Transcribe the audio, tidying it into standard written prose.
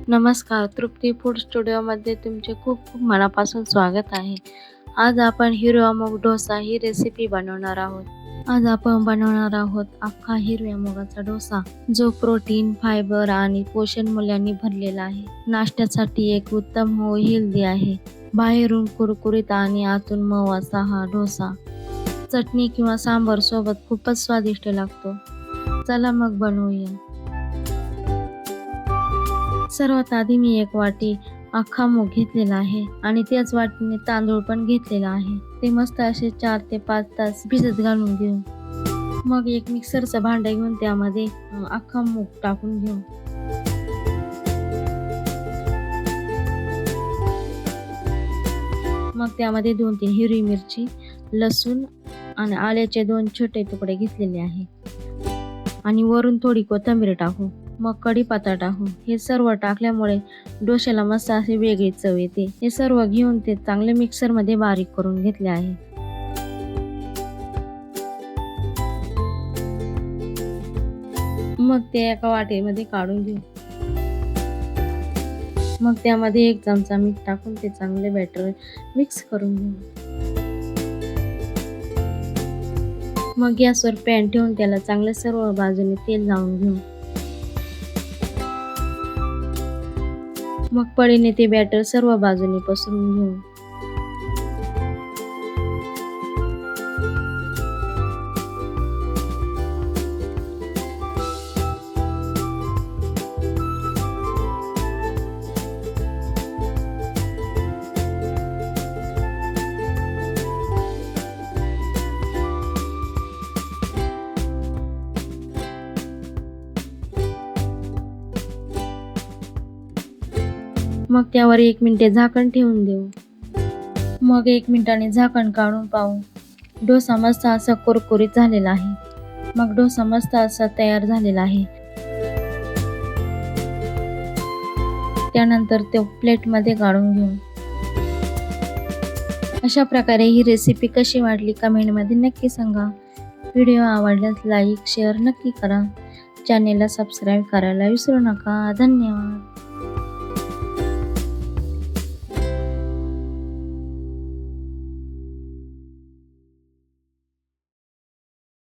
नमस्कार, तृप्ती फूड स्टुडिओमध्ये तुमचे खूप खूप मनापासून स्वागत आहे. आज आपण हिरवा मूग डोसा ही रेसिपी बनवणार आहोत. आज आपण बनवणार आहोत अख्खा हिरव्या मुगाचा डोसा, जो प्रोटीन, फायबर आणि पोषण मूल्यांनी भरलेला आहे. नाश्त्यासाठी एक उत्तम व हेल्दी आहे. बाहेरून कुरकुरीत आणि आतून मऊ असा हा डोसा चटणी किंवा सांबार सोबत खूपच स्वादिष्ट लागतो. चला मग बनवूया. सर्वात आधी मी एक वाटी अख्खा मूग घेतलेला आहे आणि त्याच वाटीने तांदूळ पण घेतलेला आहे. ते मस्त असे 4 ते 5 तास भिजत घालून घेऊ. मग एक मिक्सरचं भांडं घेऊन त्यामध्ये अख्खा मूग टाकून घेऊ. मग त्यामध्ये 2-3 हिरवी मिरची, लसूण आणि आल्याचे 2 छोटे तुकडे घेतलेले आहे आणि वरून थोडी कोथिंबीर टाकू. मग कढीपत्ता टाकू. हे सर्व टाकल्यामुळे डोश्याला मस्त अशी वेगळी चव येते. हे सर्व घेऊन ते चांगले मिक्सरमध्ये बारीक करून घेतले आहे. मग ते एका वाटीमध्ये काढून घेऊ. मग त्यामध्ये 1 चमचा मीठ टाकून ते चांगले बॅटर मिक्स करून घेऊ. मग गॅसवर पॅन ठेवून त्याला चांगलं सर्व बाजूने तेल लावून घेऊ. मग पळीने ते बॅटर सर्व बाजूने पसरून घेऊ. मग त्यावर 1 मिनिटे झाकण ठेवून देऊ. मग 1 मिनिटाने झाकण काढून पाहू. डोसा मस्त असा कुरकुरीत झालेला आहे. मग डोसा मस्त असा तयार झालेला आहे. त्यानंतर तो प्लेटमध्ये काढून घेऊ. अशा प्रकारे ही रेसिपी कशी वाटली कमेंटमध्ये नक्की सांगा. व्हिडिओ आवडल्यास लाईक, शेअर नक्की करा. चॅनेलला सबस्क्राईब करायला विसरू नका. धन्यवाद.